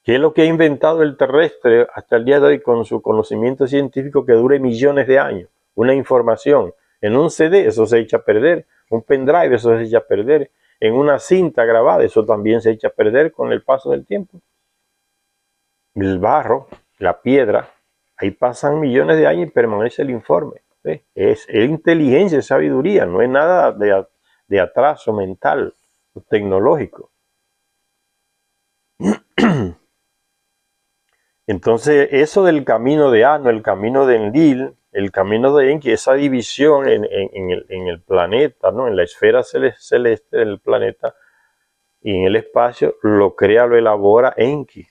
¿Qué es lo que ha inventado el terrestre hasta el día de hoy con su conocimiento científico que dure millones de años? Una información. En un CD eso se echa a perder, un pendrive eso se echa a perder, en una cinta grabada eso también se echa a perder con el paso del tiempo. El barro, la piedra, ahí pasan millones de años y permanece el informe. Es inteligencia, es sabiduría, no es nada de atraso mental o tecnológico. Entonces, eso del camino de Anu, el camino de Enlil, el camino de Enki, esa división en el planeta, ¿no? En la esfera celeste del planeta y en el espacio, lo crea, lo elabora Enki.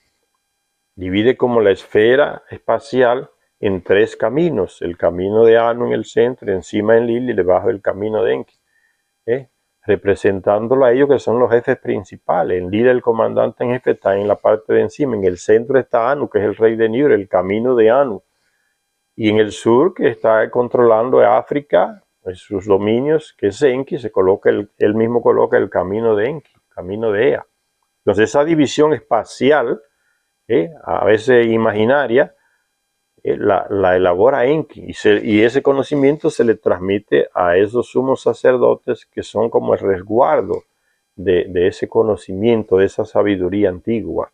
Divide como la esfera espacial en 3 caminos: el camino de Anu en el centro, encima Enlil y debajo el camino de Enki. Representándolo a ellos que son los jefes principales. Enlil, el comandante en jefe, está en la parte de encima. En el centro está Anu, que es el rey de Nibiru, el camino de Anu. Y en el sur, que está controlando África, en sus dominios, que es Enki, él mismo coloca el camino de Enki, camino de Ea. Entonces esa división espacial, a veces imaginaria, la elabora Enki, y ese conocimiento se le transmite a esos sumos sacerdotes que son como el resguardo de ese conocimiento, de esa sabiduría antigua,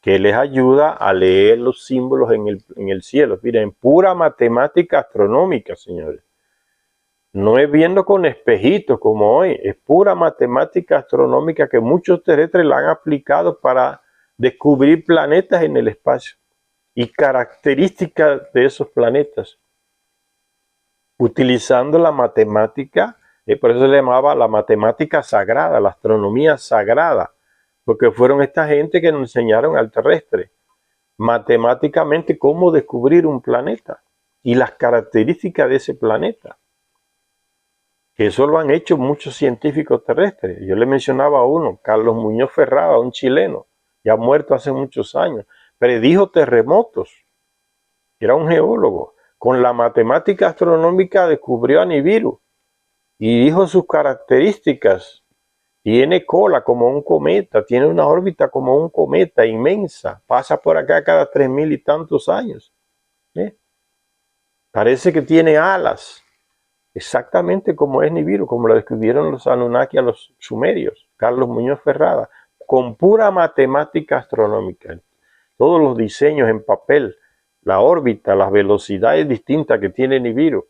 que les ayuda a leer los símbolos en el cielo. Miren, pura matemática astronómica, señores. No es viendo con espejitos como hoy, es pura matemática astronómica que muchos terrestres la han aplicado para descubrir planetas en el espacio y características de esos planetas, utilizando la matemática, por eso se le llamaba la matemática sagrada, la astronomía sagrada, porque fueron esta gente que nos enseñaron al terrestre matemáticamente cómo descubrir un planeta y las características de ese planeta. Que eso lo han hecho muchos científicos terrestres. Yo le mencionaba a uno, Carlos Muñoz Ferrada, un chileno, ya muerto hace muchos años, predijo terremotos. Era un geólogo. Con la matemática astronómica descubrió a Nibiru y dijo sus características. Tiene cola como un cometa, tiene una órbita como un cometa inmensa, pasa por acá cada 3000 y tantos años. Parece que tiene alas, exactamente como es Nibiru, como lo describieron los Anunnaki a los sumerios, Carlos Muñoz Ferrada, con pura matemática astronómica. Todos los diseños en papel, la órbita, las velocidades distintas que tiene Nibiru.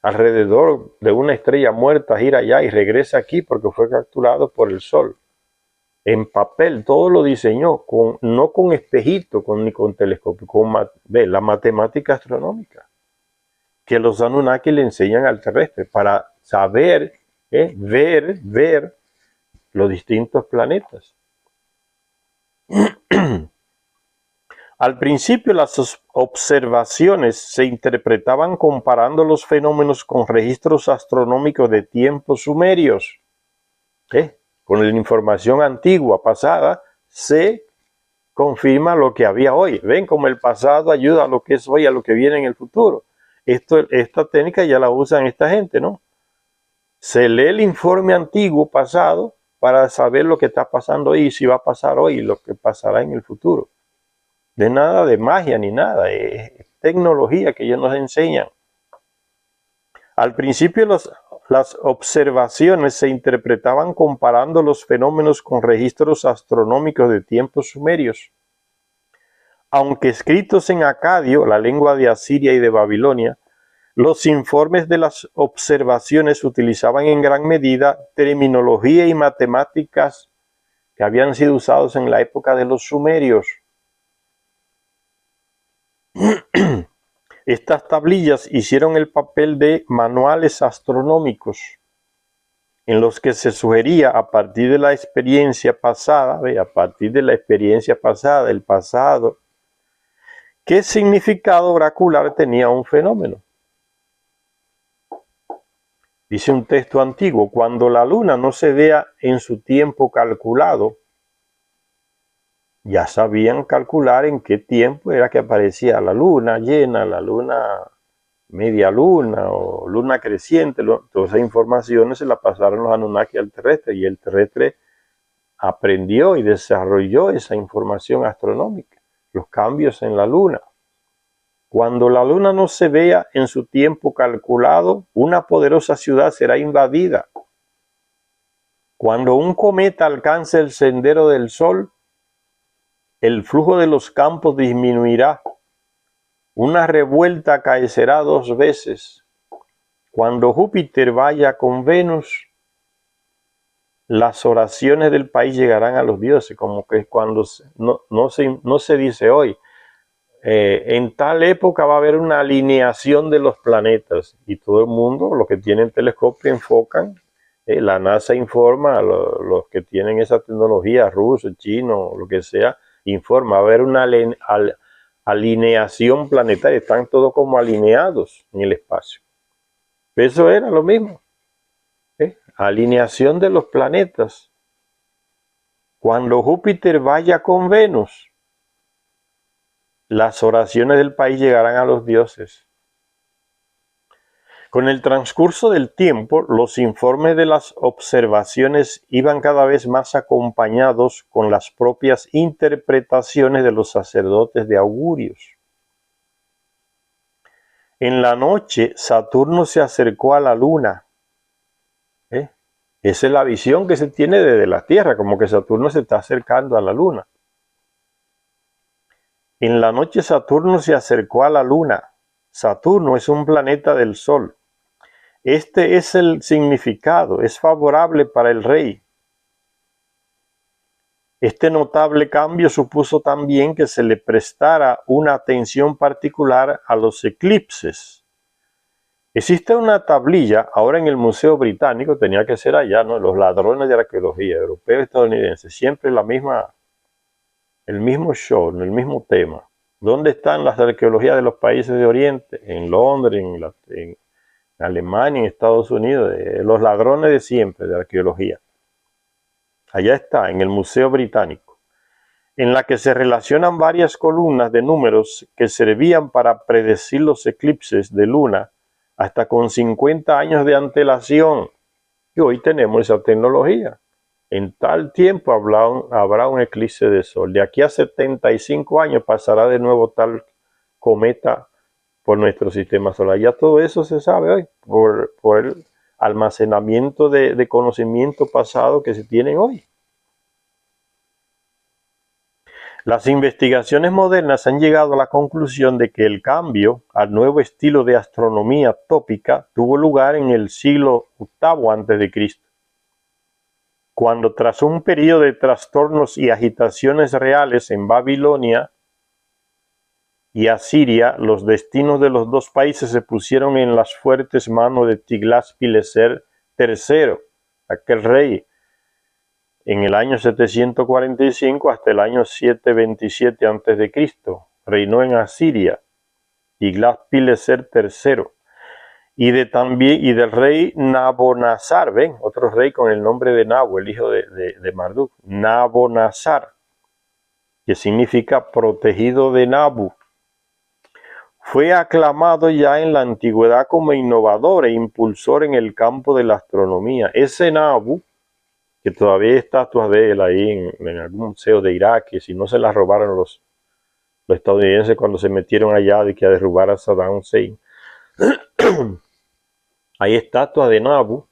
Alrededor de una estrella muerta gira allá y regresa aquí porque fue capturado por el Sol. en papel, todo lo diseñó, no con espejito ni con telescopio, con la matemática astronómica, que los Anunnaki le enseñan al terrestre para saber, ver los distintos planetas. Al principio las observaciones se interpretaban comparando los fenómenos con registros astronómicos de tiempos sumerios. Con la información antigua, pasada, se confirma lo que había hoy. Ven cómo el pasado ayuda a lo que es hoy, a lo que viene en el futuro. Esta técnica ya la usan esta gente, ¿no? Se lee el informe antiguo, pasado, para saber lo que está pasando hoy y si va a pasar hoy y lo que pasará en el futuro. De nada de magia ni nada, es tecnología que ellos nos enseñan. Al principio las observaciones se interpretaban comparando los fenómenos con registros astronómicos de tiempos sumerios. Aunque escritos en acadio, la lengua de Asiria y de Babilonia, los informes de las observaciones utilizaban en gran medida terminología y matemáticas que habían sido usados en la época de los sumerios. Estas tablillas hicieron el papel de manuales astronómicos en los que se sugería a partir de la experiencia pasada, el pasado, qué significado oracular tenía un fenómeno. Dice un texto antiguo, cuando la luna no se vea en su tiempo calculado, ya sabían calcular en qué tiempo era que aparecía la luna llena, la luna media luna o luna creciente. Todas esas informaciones se las pasaron los Anunnaki al terrestre y el terrestre aprendió y desarrolló esa información astronómica, los cambios en la luna. Cuando la luna no se vea en su tiempo calculado, una poderosa ciudad será invadida. Cuando un cometa alcance el sendero del sol, el flujo de los campos disminuirá. Una revuelta acaecerá 2 veces. Cuando Júpiter vaya con Venus, las oraciones del país llegarán a los dioses, como que cuando no se dice hoy. En tal época va a haber una alineación de los planetas y todo el mundo, los que tienen telescopio, enfocan. La NASA informa a los que tienen esa tecnología, rusos, chinos, lo que sea, informa. Va a haber una alineación planetaria, están todos como alineados en el espacio. Eso era lo mismo. Alineación de los planetas. Cuando Júpiter vaya con Venus, las oraciones del país llegarán a los dioses. Con el transcurso del tiempo, los informes de las observaciones iban cada vez más acompañados con las propias interpretaciones de los sacerdotes de augurios. En la noche, Saturno se acercó a la luna. Esa es la visión que se tiene desde la Tierra, como que Saturno se está acercando a la luna. En la noche Saturno se acercó a la luna. Saturno es un planeta del Sol. Este es el significado, es favorable para el rey. Este notable cambio supuso también que se le prestara una atención particular a los eclipses. Existe una tablilla, ahora en el Museo Británico, tenía que ser allá, ¿no? Los ladrones de la arqueología, europeos y estadounidenses, siempre el mismo show, el mismo tema. ¿Dónde están las arqueologías de los países de Oriente? En Londres, en Alemania, en Estados Unidos, los ladrones de siempre de arqueología. Allá está, en el Museo Británico, en la que se relacionan varias columnas de números que servían para predecir los eclipses de luna hasta con 50 años de antelación. Y hoy tenemos esa tecnología. En tal tiempo habrá un eclipse de sol. De aquí a 75 años pasará de nuevo tal cometa por nuestro sistema solar. Ya todo eso se sabe hoy por el almacenamiento de conocimiento pasado que se tienen hoy. Las investigaciones modernas han llegado a la conclusión de que el cambio al nuevo estilo de astronomía tópica tuvo lugar en el siglo VIII a.C. cuando tras un periodo de trastornos y agitaciones reales en Babilonia y Asiria, los destinos de los dos países se pusieron en las fuertes manos de Tiglat-Pileser III, aquel rey, en el año 745 hasta el año 727 a.C. Reinó en Asiria, Tiglat-Pileser III. Y del rey Nabonazar, ven, otro rey con el nombre de Nabo, el hijo de Marduk, Nabonazar, que significa protegido de Nabu. Fue aclamado ya en la antigüedad como innovador e impulsor en el campo de la astronomía. Ese Nabu, que todavía hay estatuas de él ahí en algún museo de Irak, que si no se las robaron los estadounidenses cuando se metieron allá de que a derrubar a Saddam Hussein. Hay estatuas de Nabu,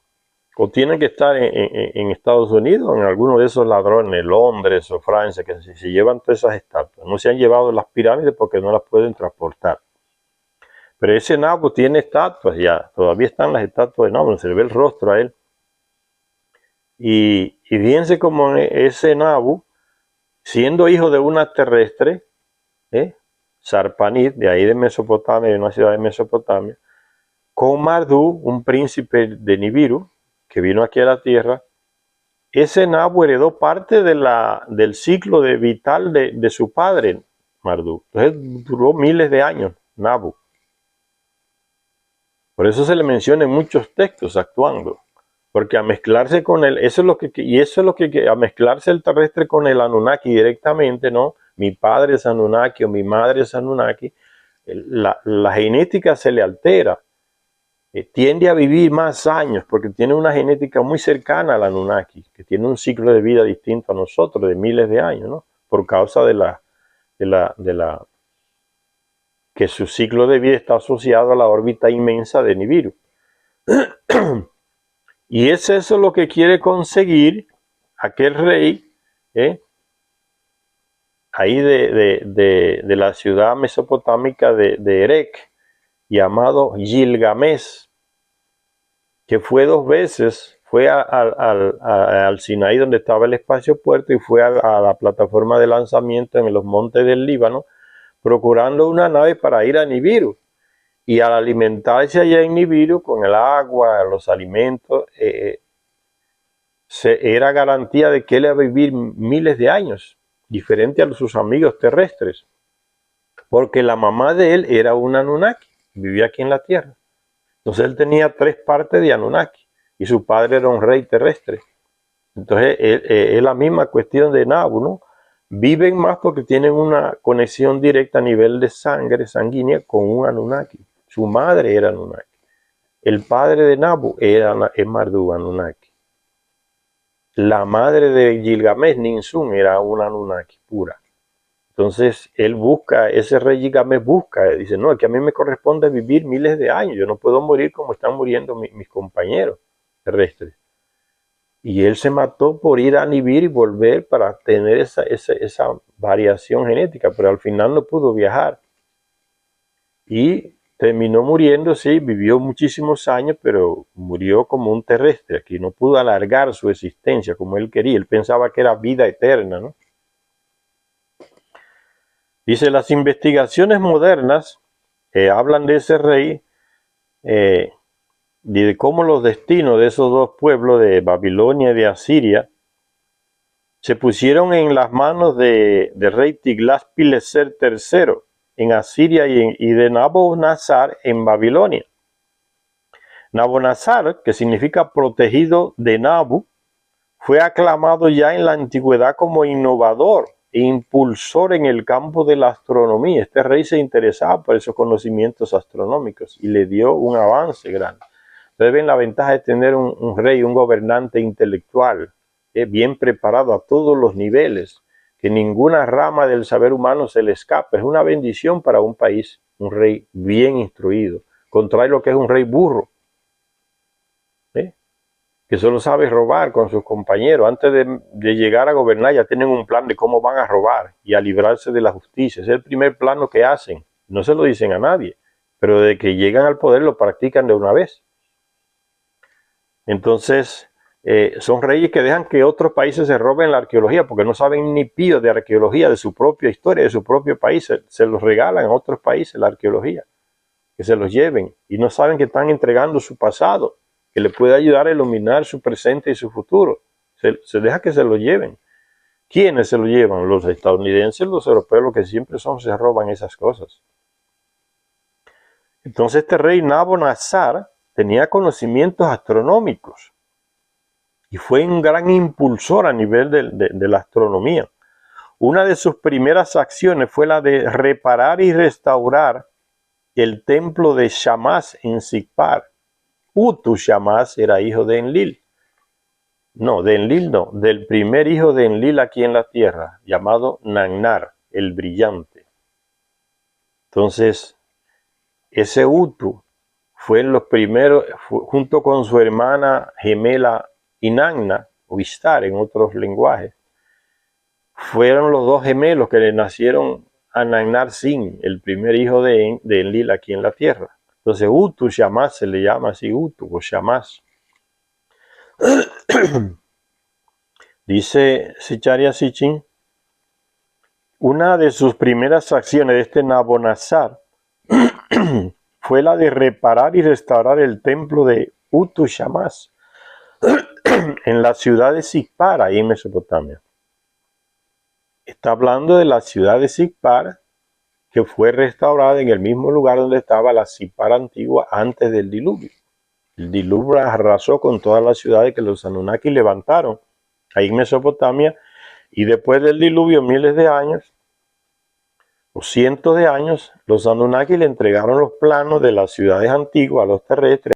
o tienen que estar en Estados Unidos, en alguno de esos ladrones, Londres o Francia, que se llevan todas esas estatuas. No se han llevado las pirámides porque no las pueden transportar. Pero ese Nabu tiene estatuas ya, todavía están las estatuas de Nabu, se le ve el rostro a él. Y fíjense cómo ese Nabu, siendo hijo de una terrestre, Sarpanit, de ahí de Mesopotamia, de una ciudad de Mesopotamia, con Marduk, un príncipe de Nibiru, que vino aquí a la tierra, ese Nabu heredó parte del ciclo vital de su padre, Marduk. Entonces duró miles de años, Nabu. Por eso se le menciona en muchos textos actuando. Porque a mezclarse con él, a mezclarse el terrestre con el Anunnaki directamente, ¿no? Mi padre es Anunnaki o mi madre es Anunnaki, la genética se le altera. Tiende a vivir más años porque tiene una genética muy cercana al Anunnaki, que tiene un ciclo de vida distinto a nosotros, de miles de años, ¿no? Por causa que su ciclo de vida está asociado a la órbita inmensa de Nibiru. Y es eso lo que quiere conseguir aquel rey, ahí de la ciudad mesopotámica de Erech, llamado Gilgamesh, que fue 2 veces, fue al Sinaí donde estaba el espacio puerto y fue a la plataforma de lanzamiento en los montes del Líbano, procurando una nave para ir a Nibiru. Y al alimentarse allá en Nibiru con el agua, los alimentos, era garantía de que él iba a vivir miles de años, diferente a sus amigos terrestres. Porque la mamá de él era una Anunnaki, vivía aquí en la Tierra. Entonces él tenía 3 partes de Anunnaki y su padre era un rey terrestre. Entonces es la misma cuestión de Nabu, ¿no? Viven más porque tienen una conexión directa a nivel de sangre sanguínea con un Anunnaki. Su madre era Anunnaki. El padre de Nabu es Marduk Anunnaki. La madre de Gilgamesh, Ninsun, era una Anunnaki pura. Entonces él busca, ese rey Gilgamesh busca, dice, no, es que a mí me corresponde vivir miles de años, yo no puedo morir como están muriendo mis compañeros terrestres. Y él se mató por ir a Nibiru y volver para tener esa variación genética, pero al final no pudo viajar. Y terminó muriendo, sí, vivió muchísimos años, pero murió como un terrestre, aquí no pudo alargar su existencia como él quería. Él pensaba que era vida eterna, ¿no? Dice, las investigaciones modernas hablan de ese rey, de cómo los destinos de esos 2 pueblos, de Babilonia y de Asiria, se pusieron en las manos del rey Tiglat-Pileser III en Asiria y de Nabonazar en Babilonia. Nabonazar, que significa protegido de Nabu, fue aclamado ya en la antigüedad como innovador e impulsor en el campo de la astronomía. Este rey se interesaba por esos conocimientos astronómicos y le dio un avance grande. Ustedes ven la ventaja de tener un rey, un gobernante intelectual, bien preparado a todos los niveles, que ninguna rama del saber humano se le escapa. Es una bendición para un país, un rey bien instruido, contrario a lo que es un rey burro, que solo sabe robar con sus compañeros. Antes de llegar a gobernar ya tienen un plan de cómo van a robar y a librarse de la justicia. Es el primer plano que hacen. No se lo dicen a nadie, pero de que llegan al poder lo practican de una vez. Entonces, son reyes que dejan que otros países se roben la arqueología porque no saben ni pío de arqueología de su propia historia, de su propio país. Se los regalan a otros países la arqueología, que se los lleven y no saben que están entregando su pasado, que le puede ayudar a iluminar su presente y su futuro. Se deja que se lo lleven. ¿Quiénes se lo llevan? Los estadounidenses, los europeos, los que siempre se roban esas cosas. Entonces este rey Nabonazar tenía conocimientos astronómicos y fue un gran impulsor a nivel de la astronomía. Una de sus primeras acciones fue la de reparar y restaurar el templo de Shamash en Sicpar. Shamash era hijo de Enlil. No, de Enlil no, del primer hijo de Enlil aquí en la tierra, llamado Nannar, el brillante. Entonces, ese Utu fue en los primeros, junto con su hermana gemela Inanna, o Ishtar en otros lenguajes, fueron los dos gemelos que le nacieron a Nannar Sin, el primer hijo de Enlil aquí en la tierra. Entonces, Shamash se le llama así, o Shamash. Dice Sicharia Sitchin, una de sus primeras acciones de este Nabonazar fue la de reparar y restaurar el templo de Shamash en la ciudad de Sicpar, ahí en Mesopotamia. Está hablando de la ciudad de Sicpar, que fue restaurada en el mismo lugar donde estaba la Sicpar antigua antes del diluvio. El diluvio arrasó con todas las ciudades que los Anunnaki levantaron ahí en Mesopotamia, y después del diluvio, miles de años, o cientos de años, los Anunnaki le entregaron los planos de las ciudades antiguas a los terrestres.